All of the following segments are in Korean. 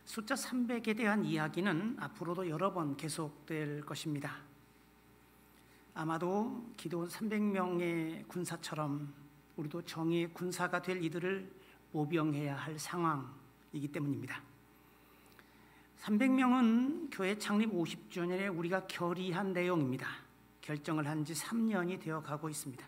숫자 300에 대한 이야기는 앞으로도 여러 번 계속될 것입니다. 아마도 기도원 300명의 군사처럼 우리도 정의의 군사가 될 이들을 모병해야 할 상황이기 때문입니다. 300명은 교회 창립 50주년에 우리가 결의한 내용입니다. 결정을 한 지 3년이 되어 가고 있습니다.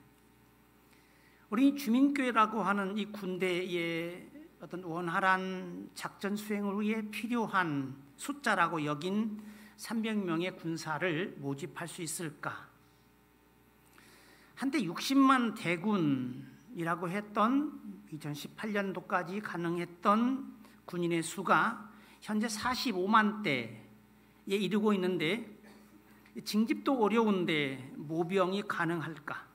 우리 주민교회라고 하는 이 군대의 어떤 원활한 작전 수행을 위해 필요한 숫자라고 여긴 300명의 군사를 모집할 수 있을까? 한때 60만 대군이라고 했던 2018년도까지 가능했던 군인의 수가 현재 45만 대에 이르고 있는데 징집도 어려운데 모병이 가능할까?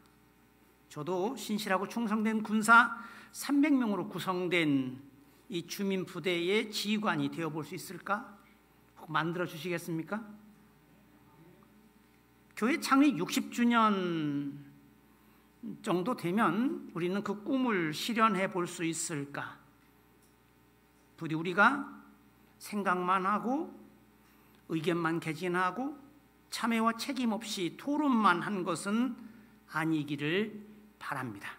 저도 신실하고 충성된 군사 300명으로 구성된 이 주민 부대의 지휘관이 되어볼 수 있을까? 만들어 주시겠습니까? 교회 창립 60주년 정도 되면 우리는 그 꿈을 실현해 볼 수 있을까? 부디 우리가 생각만 하고 의견만 개진하고 참여와 책임 없이 토론만 한 것은 아니기를 바랍니다.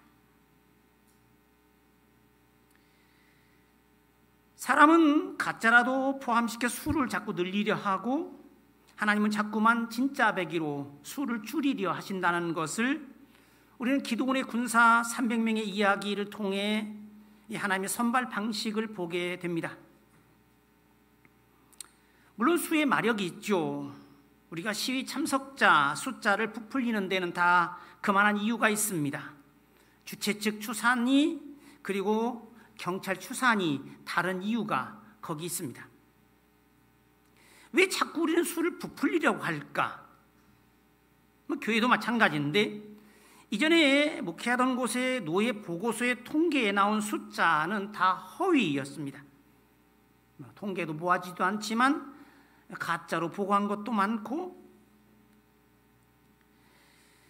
사람은 가짜라도 포함시켜 수를 자꾸 늘리려 하고 하나님은 자꾸만 진짜 배기로 수를 줄이려 하신다는 것을 우리는 기도원의 군사 300명의 이야기를 통해 이 하나님의 선발 방식을 보게 됩니다. 물론 수의 마력이 있죠. 우리가 시위 참석자 숫자를 부풀리는 데는 다 그만한 이유가 있습니다. 주최 측 추산이 그리고 경찰 추산이 다른 이유가 거기 있습니다. 왜 자꾸 우리는 수를 부풀리려고 할까? 교회도 마찬가지인데 이전에 목회하던 곳의 노예 보고서의 통계에 나온 숫자는 다 허위였습니다. 통계도 모아지도 않지만 가짜로 보고한 것도 많고,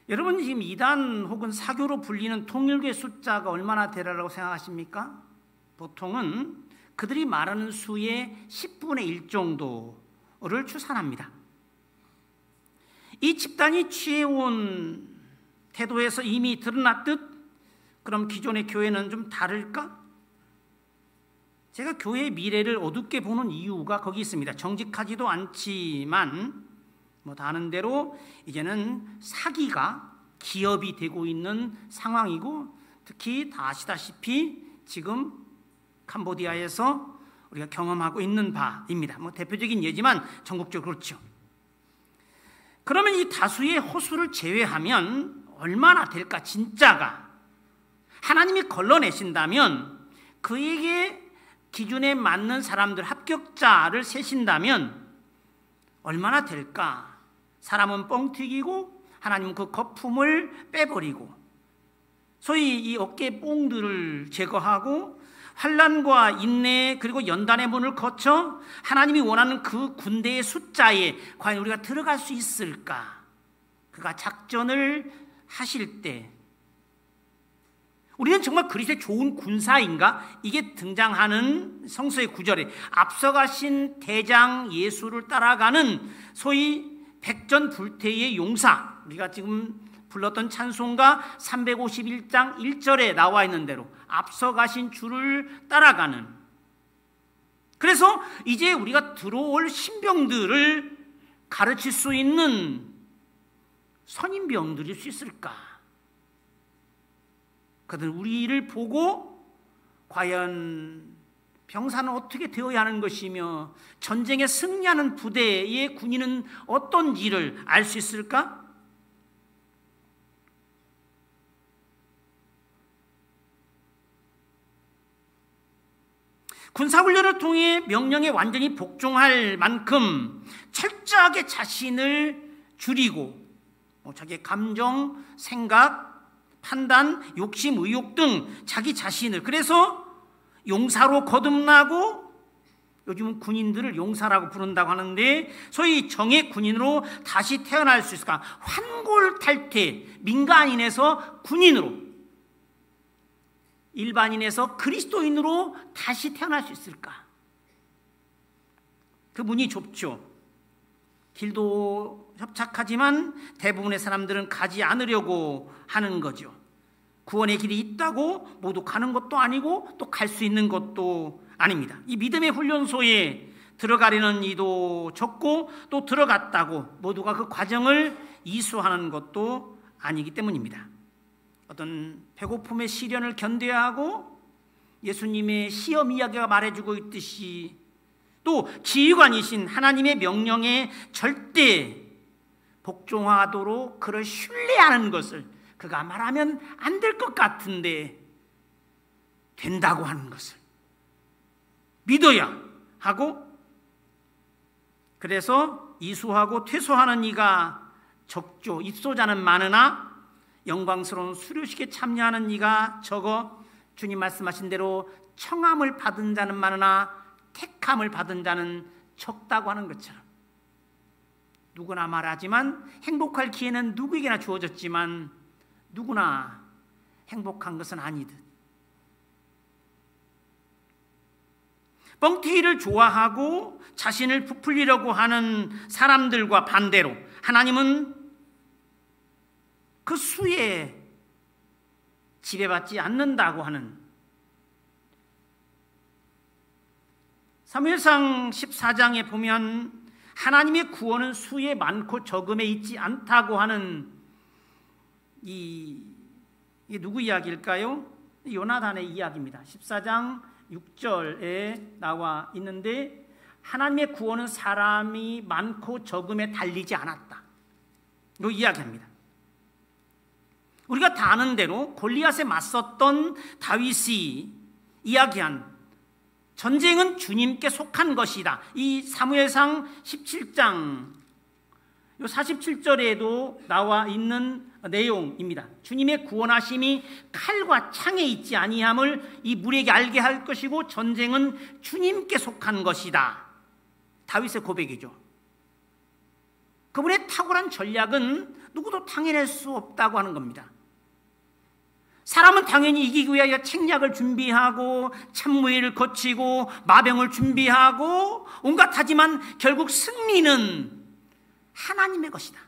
여러분 지금 이단 혹은 사교로 불리는 통일교의 숫자가 얼마나 되라고 생각하십니까? 보통은 그들이 말하는 수의 10분의 1 정도를 추산합니다. 이 집단이 취해온 태도에서 이미 드러났듯 그럼 기존의 교회는 좀 다를까? 제가 교회의 미래를 어둡게 보는 이유가 거기 있습니다. 정직하지도 않지만 다 아는 대로 이제는 사기가 기업이 되고 있는 상황이고, 특히 다 아시다시피 지금 캄보디아에서 우리가 경험하고 있는 바입니다. 대표적인 예지만 전국적으로 그렇죠. 그러면 이 다수의 호수를 제외하면 얼마나 될까? 진짜가 하나님이 걸러내신다면, 그에게 기준에 맞는 사람들 합격자를 세신다면 얼마나 될까? 사람은 뻥튀기고 하나님은 그 거품을 빼버리고, 소위 이 어깨 뽕들을 제거하고 환난과 인내 그리고 연단의 문을 거쳐 하나님이 원하는 그 군대의 숫자에 과연 우리가 들어갈 수 있을까? 그가 작전을 하실 때 우리는 정말 그리스도의 좋은 군사인가? 이게 등장하는 성서의 구절에 앞서가신 대장 예수를 따라가는 소위 백전불태의 용사, 우리가 지금 불렀던 찬송가 351장 1절에 나와 있는 대로 앞서가신 주를 따라가는, 그래서 이제 우리가 들어올 신병들을 가르칠 수 있는 선임병들일 수 있을까? 그들 우리를 보고 과연 병사는 어떻게 되어야 하는 것이며 전쟁에 승리하는 부대의 군인은 어떤지를 알 수 있을까? 군사훈련을 통해 명령에 완전히 복종할 만큼 철저하게 자신을 줄이고 자기의 감정, 생각, 판단, 욕심, 의욕 등 자기 자신을, 그래서 용사로 거듭나고 요즘은 군인들을 용사라고 부른다고 하는데 소위 정예 군인으로 다시 태어날 수 있을까? 환골탈태, 민간인에서 군인으로, 일반인에서 그리스도인으로 다시 태어날 수 있을까? 그 문이 좁죠. 길도 협착하지만 대부분의 사람들은 가지 않으려고 하는 거죠. 구원의 길이 있다고 모두 가는 것도 아니고 또 갈 수 있는 것도 아닙니다. 이 믿음의 훈련소에 들어가려는 이도 적고 또 들어갔다고 모두가 그 과정을 이수하는 것도 아니기 때문입니다. 어떤 배고픔의 시련을 견뎌야 하고 예수님의 시험 이야기가 말해주고 있듯이 또 지휘관이신 하나님의 명령에 절대 복종하도록 그를 신뢰하는 것을 그가 말하면 안 될 것 같은데 된다고 하는 것을 믿어야 하고, 그래서 이수하고 퇴소하는 이가 적죠. 입소자는 많으나 영광스러운 수료식에 참여하는 이가 적어 주님 말씀하신 대로 청함을 받은 자는 많으나 택함을 받은 자는 적다고 하는 것처럼 누구나 말하지만 행복할 기회는 누구에게나 주어졌지만 누구나 행복한 것은 아니듯, 뻥튀기를 좋아하고 자신을 부풀리려고 하는 사람들과 반대로 하나님은 그 수에 지배받지 않는다고 하는, 사무엘상 14장에 보면 하나님의 구원은 수에 많고 적음에 있지 않다고 하는 이게 누구 이야기일까요? 요나단의 이야기입니다. 14장 6절에 나와 있는데 하나님의 구원은 사람이 많고 적음에 달리지 않았다. 이 이야기합니다. 우리가 다 아는 대로 골리앗에 맞섰던 다윗이 이야기한 전쟁은 주님께 속한 것이다. 이 사무엘상 17장 47절에도 나와 있는 내용입니다. 주님의 구원하심이 칼과 창에 있지 아니함을 이 무리에게 알게 할 것이고 전쟁은 주님께 속한 것이다. 다윗의 고백이죠. 그분의 탁월한 전략은 누구도 당해낼 수 없다고 하는 겁니다. 사람은 당연히 이기기 위하여 책략을 준비하고 참무회를 거치고 마병을 준비하고 온갖 하지만 결국 승리는 하나님의 것이다.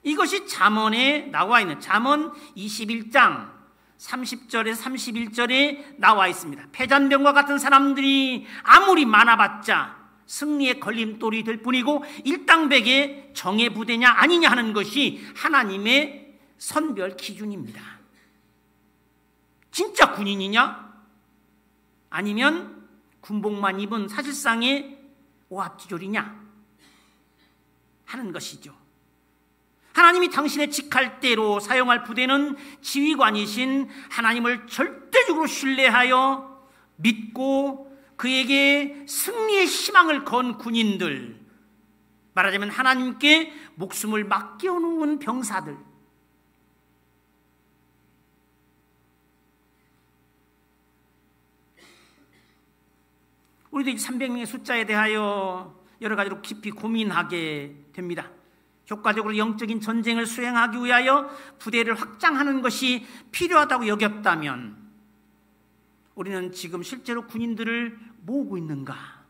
이것이 잠언에 나와 있는 잠언 21장 30절에서 31절에 나와 있습니다. 패잔병과 같은 사람들이 아무리 많아봤자 승리의 걸림돌이 될 뿐이고 일당백의 정예 부대냐 아니냐 하는 것이 하나님의 선별 기준입니다. 진짜 군인이냐? 아니면 군복만 입은 사실상의 오합지졸이냐? 하는 것이죠. 하나님이 당신의 직할대로 사용할 부대는 지휘관이신 하나님을 절대적으로 신뢰하여 믿고 그에게 승리의 희망을 건 군인들, 말하자면 하나님께 목숨을 맡겨놓은 병사들, 우리도 이 300명의 숫자에 대하여 여러 가지로 깊이 고민하게 됩니다. 효과적으로 영적인 전쟁을 수행하기 위하여 부대를 확장하는 것이 필요하다고 여겼다면 우리는 지금 실제로 군인들을 모으고 있는가?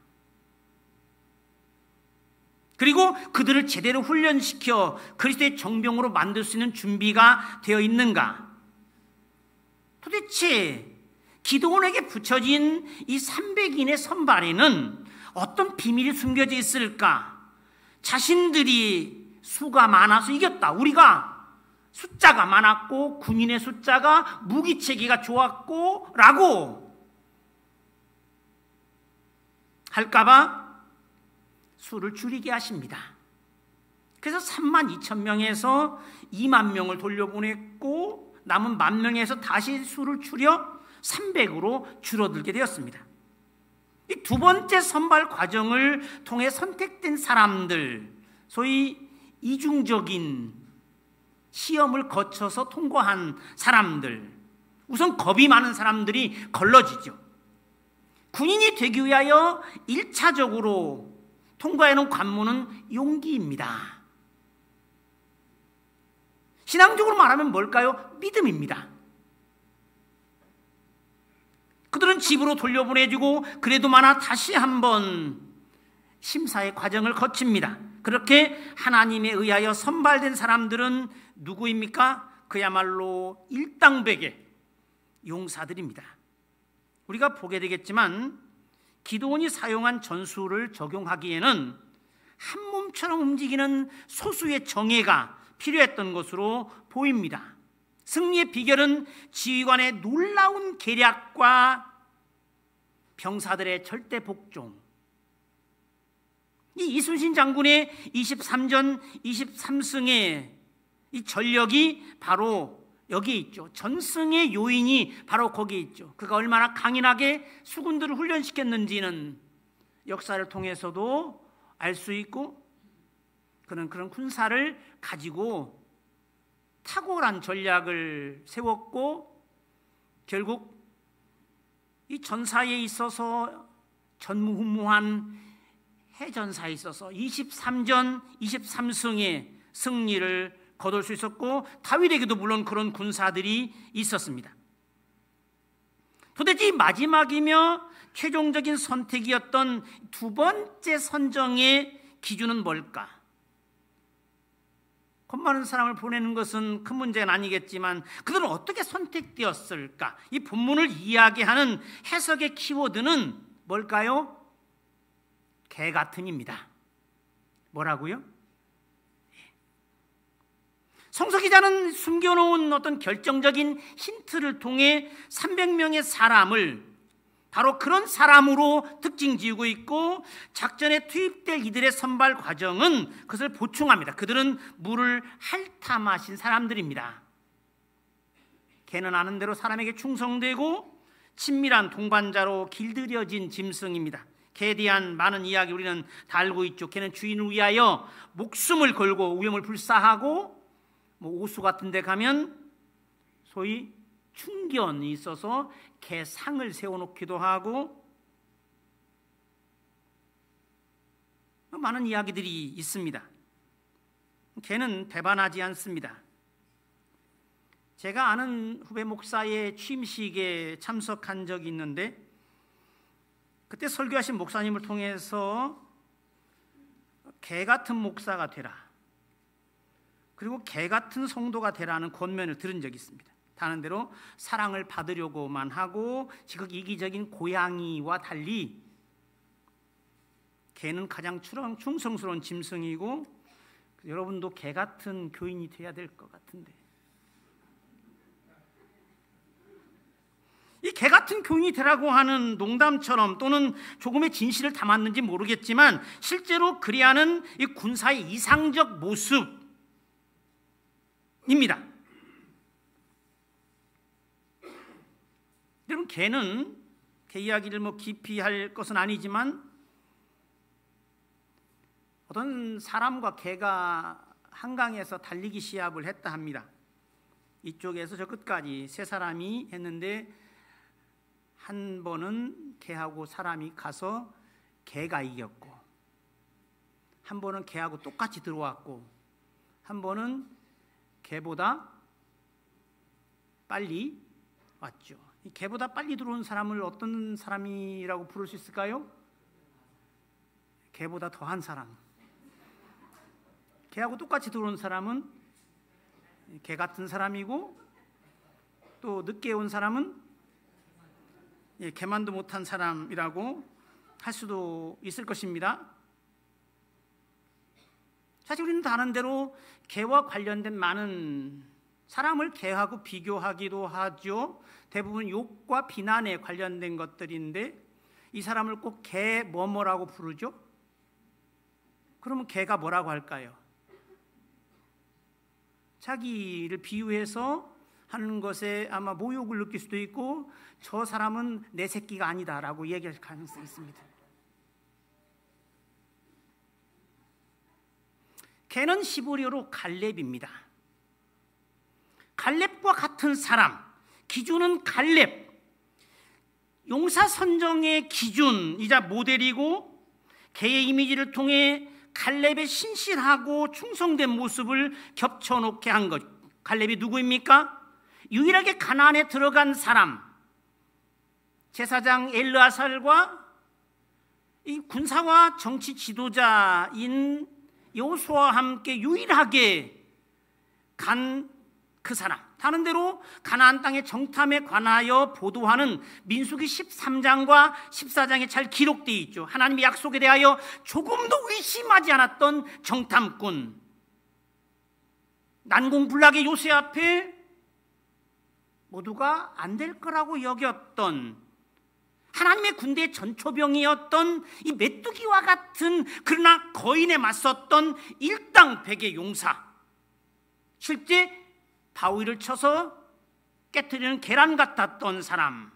그리고 그들을 제대로 훈련시켜 그리스도의 정병으로 만들 수 있는 준비가 되어 있는가? 도대체 기드온에게 붙여진 이 300인의 선발에는 어떤 비밀이 숨겨져 있을까? 자신들이 수가 많아서 이겼다. 우리가 숫자가 많았고 군인의 숫자가 무기체계가 좋았고 라고 할까봐 수를 줄이게 하십니다. 그래서 32,000명에서 2만 명을 돌려보냈고 남은 10,000명에서 다시 수를 줄여 300으로 줄어들게 되었습니다. 이 두 번째 선발 과정을 통해 선택된 사람들, 소위 이중적인 시험을 거쳐서 통과한 사람들, 우선 겁이 많은 사람들이 걸러지죠. 군인이 되기 위하여 1차적으로 통과해놓은 관문은 용기입니다. 신앙적으로 말하면 뭘까요? 믿음입니다. 그들은 집으로 돌려보내주고 그래도 많아 다시 한번 심사의 과정을 거칩니다. 그렇게 하나님에 의하여 선발된 사람들은 누구입니까? 그야말로 일당백의 용사들입니다. 우리가 보게 되겠지만 기드온이 사용한 전술을 적용하기에는 한 몸처럼 움직이는 소수의 정예가 필요했던 것으로 보입니다. 승리의 비결은 지휘관의 놀라운 계략과 병사들의 절대 복종. 이 이순신 장군의 23전 23승의 이 전력이 바로 여기에 있죠. 전승의 요인이 바로 거기에 있죠. 그가 얼마나 강인하게 수군들을 훈련시켰는지는 역사를 통해서도 알 수 있고, 그는 그런 군사를 가지고 탁월한 전략을 세웠고, 결국 이 전사에 있어서 전무후무한 해전사에 있어서 23전 23승의 승리를 거둘 수 있었고, 다윗에게도 물론 그런 군사들이 있었습니다. 도대체 마지막이며 최종적인 선택이었던 두 번째 선정의 기준은 뭘까? 겁 많은 사람을 보내는 것은 큰 문제는 아니겠지만 그들은 어떻게 선택되었을까? 이 본문을 이야기하는 해석의 키워드는 뭘까요? 개 같은입니다. 뭐라고요? 성서 기자는 숨겨놓은 어떤 결정적인 힌트를 통해 300명의 사람을 바로 그런 사람으로 특징 지우고 있고, 작전에 투입될 이들의 선발 과정은 그것을 보충합니다. 그들은 물을 핥아 마신 사람들입니다. 개는 아는 대로 사람에게 충성되고 친밀한 동반자로 길들여진 짐승입니다. 개에 대한 많은 이야기 우리는 다 알고 있죠. 개는 주인을 위하여 목숨을 걸고 위험을 불사하고, 오수 같은 데 가면 소위 충견이 있어서 개상을 세워놓기도 하고, 많은 이야기들이 있습니다. 개는 배반하지 않습니다. 제가 아는 후배 목사의 취임식에 참석한 적이 있는데, 그때 설교하신 목사님을 통해서 개 같은 목사가 되라, 그리고 개 같은 성도가 되라는 권면을 들은 적이 있습니다. 다른 대로 사랑을 받으려고만 하고 지극 이기적인 고양이와 달리 개는 가장 충성스러운 짐승이고, 여러분도 개 같은 교인이 돼야 될 것 같은데, 이 개 같은 교인이 되라고 하는 농담처럼 또는 조금의 진실을 담았는지 모르겠지만 실제로 그래야 하는 이 군사의 이상적 모습입니다. 여러분, 개는 개 이야기를 깊이 할 것은 아니지만 어떤 사람과 개가 한강에서 달리기 시합을 했다 합니다. 이쪽에서 저 끝까지 세 사람이 했는데 한 번은 개하고 사람이 가서 개가 이겼고, 한 번은 개하고 똑같이 들어왔고, 한 번은 개보다 빨리 왔죠. 이 개보다 빨리 들어온 사람을 어떤 사람이라고 부를 수 있을까요? 개보다 더한 사람. 개하고 똑같이 들어온 사람은 개 같은 사람이고, 또 늦게 온 사람은 개만도 못한 사람이라고 할 수도 있을 것입니다. 사실 우리는 다 아는 대로 개와 관련된 많은, 사람을 개하고 비교하기도 하죠. 대부분 욕과 비난에 관련된 것들인데, 이 사람을 꼭 개 뭐뭐라고 부르죠? 그러면 개가 뭐라고 할까요? 자기를 비유해서 하는 것에 아마 모욕을 느낄 수도 있고, 저 사람은 내 새끼가 아니다라고 얘기할 가능성이 있습니다. 개는 히브리어로 갈렙입니다. 갈렙과 같은 사람, 기준은 갈렙, 용사 선정의 기준이자 모델이고, 개의 이미지를 통해 갈렙의 신실하고 충성된 모습을 겹쳐놓게 한 것. 갈렙이 누구입니까? 유일하게 가나안에 들어간 사람, 제사장 엘르아살과 이 군사와 정치 지도자인 여호수아와 함께 유일하게 간 그 사람, 다른 데로 가나안 땅의 정탐에 관하여 보도하는 민수기 13장과 14장에 잘 기록되어 있죠. 하나님의 약속에 대하여 조금도 의심하지 않았던 정탐꾼, 난공불락의 요새 앞에 모두가 안 될 거라고 여겼던 하나님의 군대의 전초병이었던 이 메뚜기와 같은, 그러나 거인에 맞섰던 일당백의 용사, 실제 바위를 쳐서 깨트리는 계란 같았던 사람,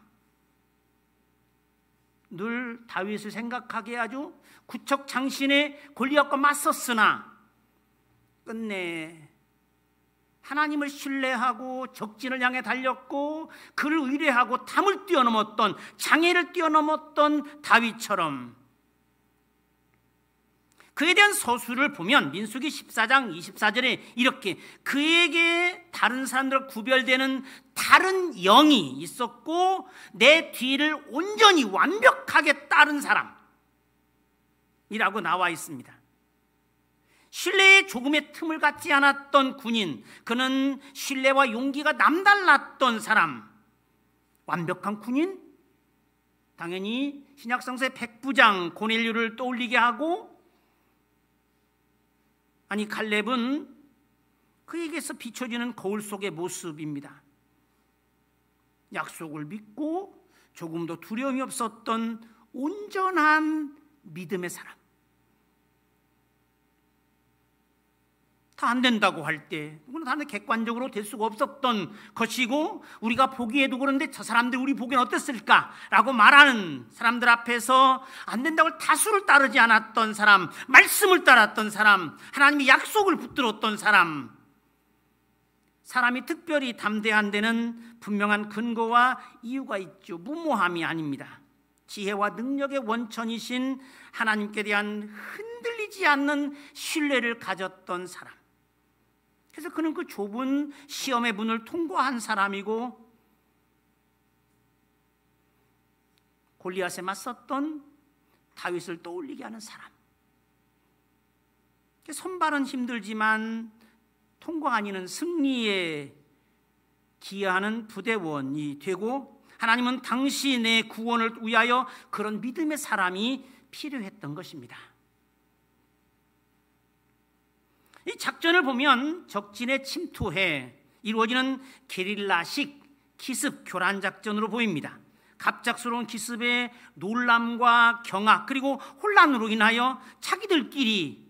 늘 다윗을 생각하게 아주 구척장신의 골리앗과 맞섰으나 끝내 하나님을 신뢰하고 적진을 향해 달렸고 그를 의뢰하고 담을 뛰어넘었던, 장애를 뛰어넘었던 다윗처럼 그에 대한 서술을 보면 민수기 14장 24절에 이렇게 그에게 다른 사람들과 구별되는 다른 영이 있었고 내 뒤를 온전히 완벽하게 따른 사람이라고 나와 있습니다. 신뢰에 조금의 틈을 갖지 않았던 군인, 그는 신뢰와 용기가 남달랐던 사람. 완벽한 군인? 당연히 신약성서의 백부장 고넬료를 떠올리게 하고, 아니 갈렙은 그에게서 비춰지는 거울 속의 모습입니다. 약속을 믿고 조금도 두려움이 없었던 온전한 믿음의 사람. 다 안 된다고 할 때 그건 다른 객관적으로 될 수가 없었던 것이고, 우리가 보기에도 그런데 저 사람들 우리 보기엔 어땠을까? 라고 말하는 사람들 앞에서 안 된다고 다수를 따르지 않았던 사람, 말씀을 따랐던 사람, 하나님의 약속을 붙들었던 사람. 사람이 특별히 담대한 데는 분명한 근거와 이유가 있죠. 무모함이 아닙니다. 지혜와 능력의 원천이신 하나님께 대한 흔들리지 않는 신뢰를 가졌던 사람. 그래서 그는 그 좁은 시험의 문을 통과한 사람이고, 골리앗에 맞섰던 다윗을 떠올리게 하는 사람. 선발은 힘들지만 통과 아니는 승리에 기여하는 부대원이 되고, 하나님은 당신의 구원을 위하여 그런 믿음의 사람이 필요했던 것입니다. 이 작전을 보면 적진에 침투해 이루어지는 게릴라식 기습 교란 작전으로 보입니다. 갑작스러운 기습에 놀람과 경악 그리고 혼란으로 인하여 자기들끼리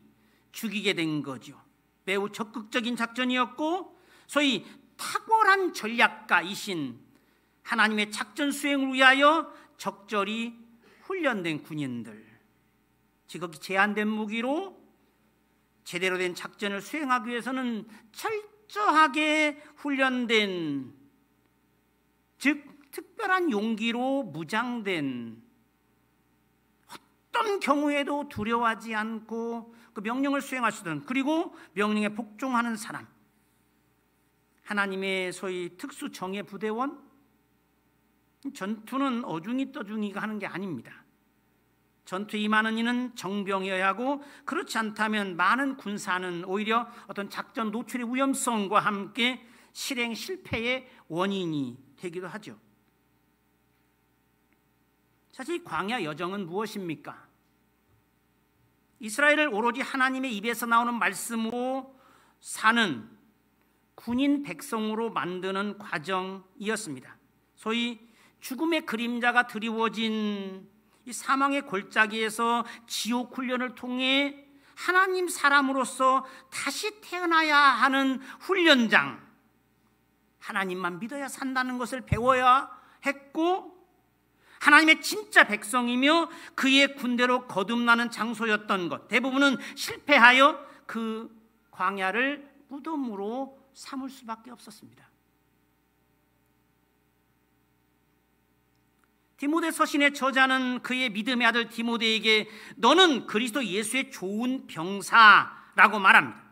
죽이게 된 거죠. 매우 적극적인 작전이었고, 소위 탁월한 전략가이신 하나님의 작전 수행을 위하여 적절히 훈련된 군인들, 지극히 제한된 무기로 제대로 된 작전을 수행하기 위해서는 철저하게 훈련된, 즉 특별한 용기로 무장된, 어떤 경우에도 두려워하지 않고 그 명령을 수행할 수 있는, 그리고 명령에 복종하는 사람, 하나님의 소위 특수 정예 부대원. 전투는 어중이 떠중이가 하는 게 아닙니다. 전투에 임하는 이는 정병이어야 하고, 그렇지 않다면 많은 군사는 오히려 어떤 작전 노출의 위험성과 함께 실행 실패의 원인이 되기도 하죠. 사실 광야 여정은 무엇입니까? 이스라엘을 오로지 하나님의 입에서 나오는 말씀으로 사는 군인 백성으로 만드는 과정이었습니다. 소위 죽음의 그림자가 드리워진 이 사망의 골짜기에서 지옥 훈련을 통해 하나님 사람으로서 다시 태어나야 하는 훈련장, 하나님만 믿어야 산다는 것을 배워야 했고, 하나님의 진짜 백성이며 그의 군대로 거듭나는 장소였던 것, 대부분은 실패하여 그 광야를 무덤으로 삼을 수밖에 없었습니다. 디모데 서신의 저자는 그의 믿음의 아들 디모데에게 너는 그리스도 예수의 좋은 병사라고 말합니다.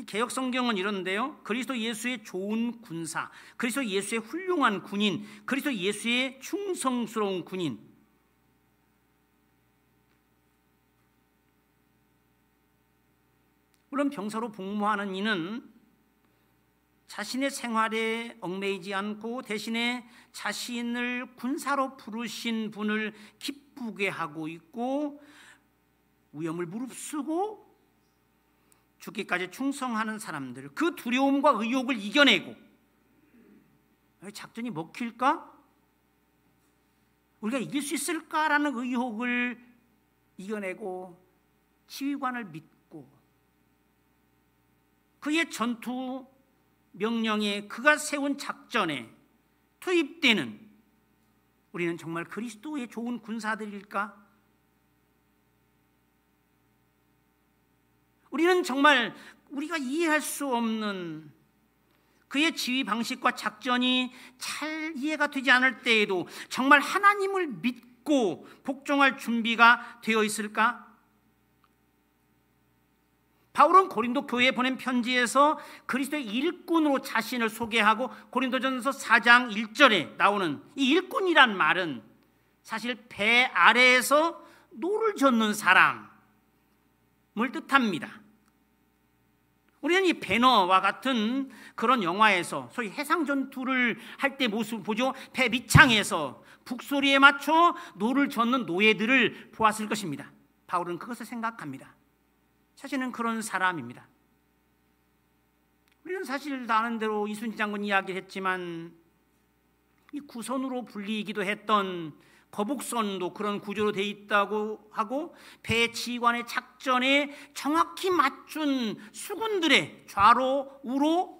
개역 성경은 이런데요, 그리스도 예수의 좋은 군사, 그리스도 예수의 훌륭한 군인, 그리스도 예수의 충성스러운 군인. 물론 병사로 복무하는 이는 자신의 생활에 얽매이지 않고 대신에 자신을 군사로 부르신 분을 기쁘게 하고 있고 위험을 무릅쓰고 죽기까지 충성하는 사람들, 그 두려움과 의욕을 이겨내고 작전이 먹힐까? 우리가 이길 수 있을까라는 의혹을 이겨내고 지휘관을 믿고 그의 전투 명령에 그가 세운 작전에 투입되는 우리는 정말 그리스도의 좋은 군사들일까? 우리는 정말 우리가 이해할 수 없는 그의 지휘 방식과 작전이 잘 이해가 되지 않을 때에도 정말 하나님을 믿고 복종할 준비가 되어 있을까? 바울은 고린도 교회에 보낸 편지에서 그리스도의 일꾼으로 자신을 소개하고 고린도전서 4장 1절에 나오는 이 일꾼이란 말은 사실 배 아래에서 노를 젓는 사람을 뜻합니다. 우리는 이 배너와 같은 그런 영화에서 소위 해상 전투를 할 때 모습을 보죠. 배 밑창에서 북소리에 맞춰 노를 젓는 노예들을 보았을 것입니다. 바울은 그것을 생각합니다. 자신은 그런 사람입니다. 우리는 사실 다 아는 대로 이순신 장군 이야기를 했지만 이 구선으로 불리기도 했던 거북선도 그런 구조로 되어 있다고 하고 배 지휘관의 작전에 정확히 맞춘 수군들의 좌로 우로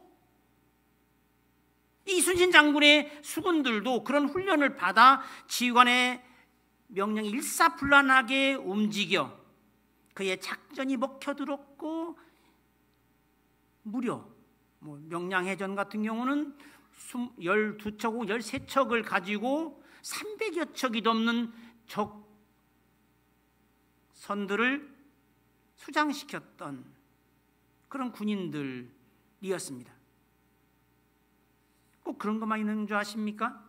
이순신 장군의 수군들도 그런 훈련을 받아 지휘관의 명령이 일사불란하게 움직여 그의 작전이 먹혀들었고 무려 명량해전 같은 경우는 12척 혹은 13척을 가지고 300여 척이 넘는 적 선들을 수장시켰던 그런 군인들이었습니다. 꼭 그런 것만 있는 줄 아십니까?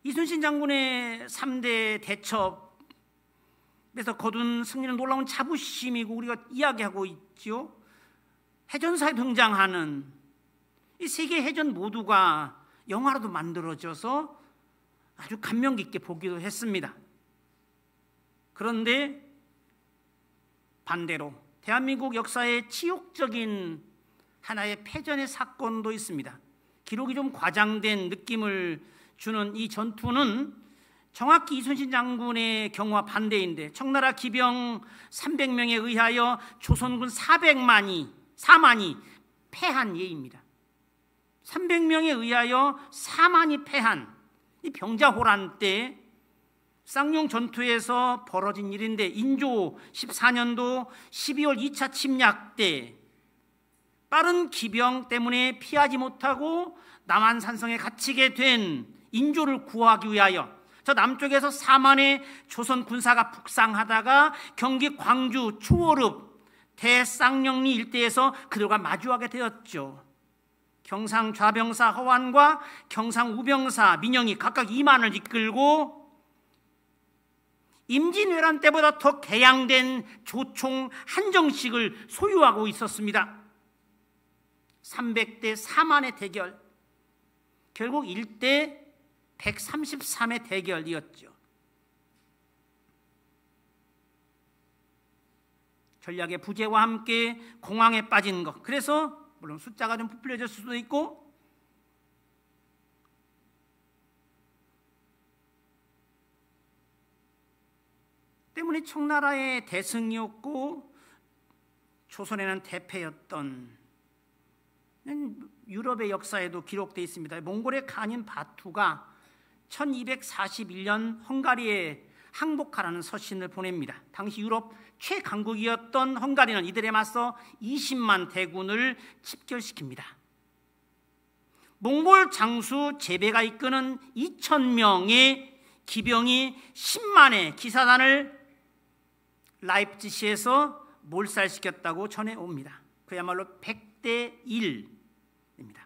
이순신 장군의 3대 대첩에서 거둔 승리는 놀라운 자부심이고 우리가 이야기하고 있지요. 해전사에 등장하는 이 세계 해전 모두가 영화로도 만들어져서 아주 감명 깊게 보기도 했습니다. 그런데 반대로 대한민국 역사에 치욕적인 하나의 패전의 사건도 있습니다. 기록이 좀 과장된 느낌을 주는 이 전투는 정확히 이순신 장군의 경우와 반대인데 청나라 기병 300명에 의하여 조선군 4만이 패한 예입니다. 300명에 의하여 4만이 패한 이 병자호란 때 쌍용 전투에서 벌어진 일인데 인조 14년도 12월 2차 침략 때 빠른 기병 때문에 피하지 못하고 남한산성에 갇히게 된 인조를 구하기 위하여 저 남쪽에서 4만의 조선 군사가 북상하다가 경기 광주 초월읍 대쌍령리 일대에서 그들과 마주하게 되었죠. 경상 좌병사 허완과 경상 우병사 민영이 각각 2만을 이끌고 임진왜란 때보다 더 개양된 조총 한정식을 소유하고 있었습니다. 300대 4만의 대결, 결국 1대 133의 대결이었죠. 전략의 부재와 함께 공황에 빠진 것, 그래서 물론 숫자가 좀 부풀려질 수도 있고 때문에 청나라의 대승이었고 조선에는 대패였던 유럽의 역사에도 기록되어 있습니다. 몽골의 칸인 바투가 1241년 헝가리에 항복하라는 서신을 보냅니다. 당시 유럽 최강국이었던 헝가리는 이들에 맞서 20만 대군을 집결시킵니다. 몽골 장수 제베가 이끄는 2,000명의 기병이 10만의 기사단을 라입지시에서 몰살시켰다고 전해옵니다. 그야말로 100대 1입니다.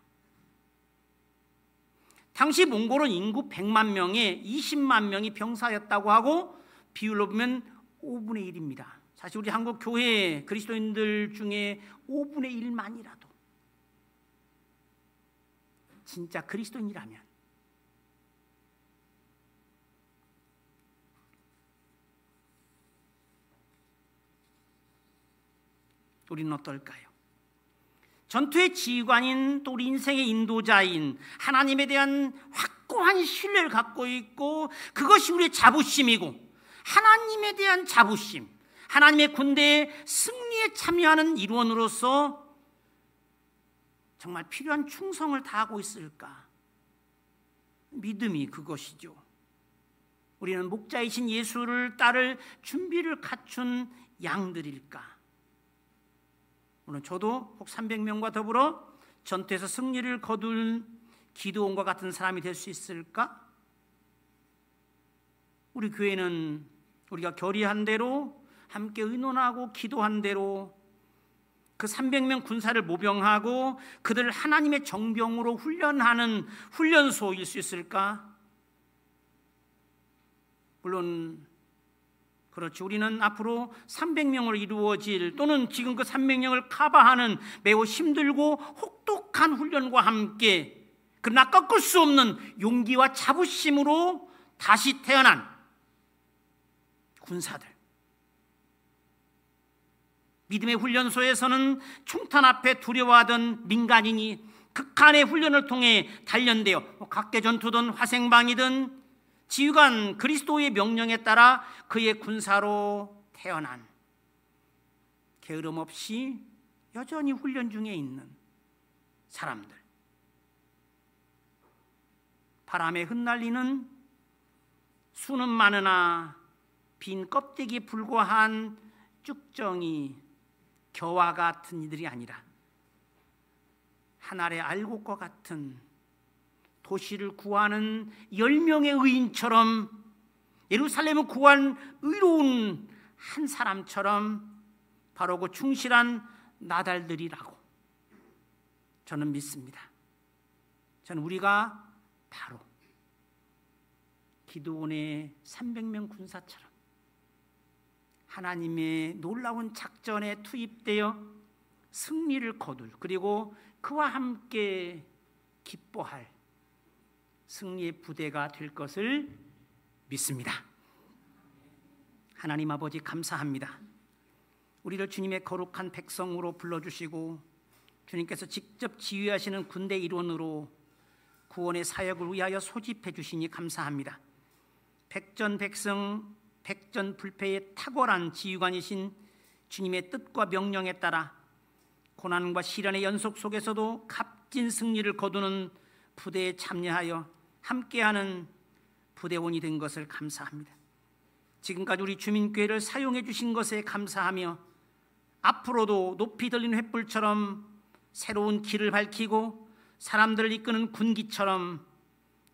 당시 몽골은 인구 100만 명에 20만 명이 병사였다고 하고 비율로 보면 5분의 1입니다. 사실 우리 한국 교회 그리스도인들 중에 5분의 1만이라도 진짜 그리스도인이라면 우리는 어떨까요? 전투의 지휘관인 또 우리 인생의 인도자인 하나님에 대한 확고한 신뢰를 갖고 있고, 그것이 우리의 자부심이고, 하나님에 대한 자부심, 하나님의 군대의 승리에 참여하는 일원으로서 정말 필요한 충성을 다하고 있을까? 믿음이 그것이죠. 우리는 목자이신 예수를 따를 준비를 갖춘 양들일까? 오늘 저도 혹 300명과 더불어 전투에서 승리를 거둔 기드온과 같은 사람이 될 수 있을까? 우리 교회는 우리가 결의한 대로 함께 의논하고 기도한 대로 그 300명 군사를 모병하고 그들을 하나님의 정병으로 훈련하는 훈련소일 수 있을까? 물론 그렇지, 우리는 앞으로 300명으로 이루어질 또는 지금 그 300명을 커버하는 매우 힘들고 혹독한 훈련과 함께, 그러나 꺾을 수 없는 용기와 자부심으로 다시 태어난 군사들, 믿음의 훈련소에서는 총탄 앞에 두려워하던 민간인이 극한의 훈련을 통해 단련되어 각계 전투든 화생방이든 지휘관 그리스도의 명령에 따라 그의 군사로 태어난, 게으름 없이 여전히 훈련 중에 있는 사람들, 바람에 흩날리는 수는 많으나 빈 껍데기에 불과한 쭉정이 겨와 같은 이들이 아니라 하늘의 알곡과 같은 도시를 구하는 10명의 의인처럼, 예루살렘을 구한 의로운 한 사람처럼 바로 그 충실한 나달들이라고 저는 믿습니다. 저는 우리가 바로 기드온의 300명 군사처럼 하나님의 놀라운 작전에 투입되어 승리를 거둘, 그리고 그와 함께 기뻐할 승리의 부대가 될 것을 믿습니다. 하나님 아버지, 감사합니다. 우리를 주님의 거룩한 백성으로 불러주시고 주님께서 직접 지휘하시는 군대 일원으로 구원의 사역을 위하여 소집해 주시니 감사합니다. 백전백승 백전불패의 탁월한 지휘관이신 주님의 뜻과 명령에 따라 고난과 시련의 연속 속에서도 값진 승리를 거두는 부대에 참여하여 함께하는 부대원이 된 것을 감사합니다. 지금까지 우리 주민교회를 사용해 주신 것에 감사하며 앞으로도 높이 들리는 횃불처럼 새로운 길을 밝히고 사람들을 이끄는 군기처럼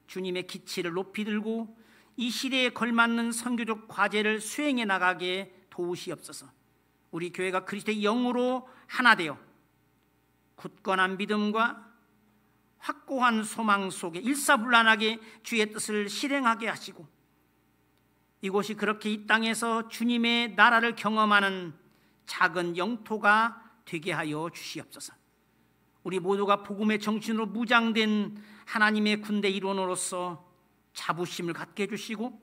주님의 기치를 높이 들고 이 시대에 걸맞는 선교적 과제를 수행해 나가게 도우시옵소서. 우리 교회가 그리스도의 영으로 하나 되어 굳건한 믿음과 확고한 소망 속에 일사불란하게 주의 뜻을 실행하게 하시고, 이곳이 그렇게 이 땅에서 주님의 나라를 경험하는 작은 영토가 되게 하여 주시옵소서. 우리 모두가 복음의 정신으로 무장된 하나님의 군대 일원으로서 자부심을 갖게 해주시고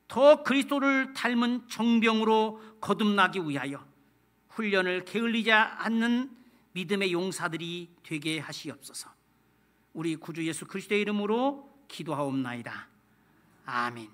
더 그리스도를 닮은 정병으로 거듭나기 위하여 훈련을 게을리지 않는 믿음의 용사들이 되게 하시옵소서. 우리 구주 예수 그리스도의 이름으로 기도하옵나이다. 아멘.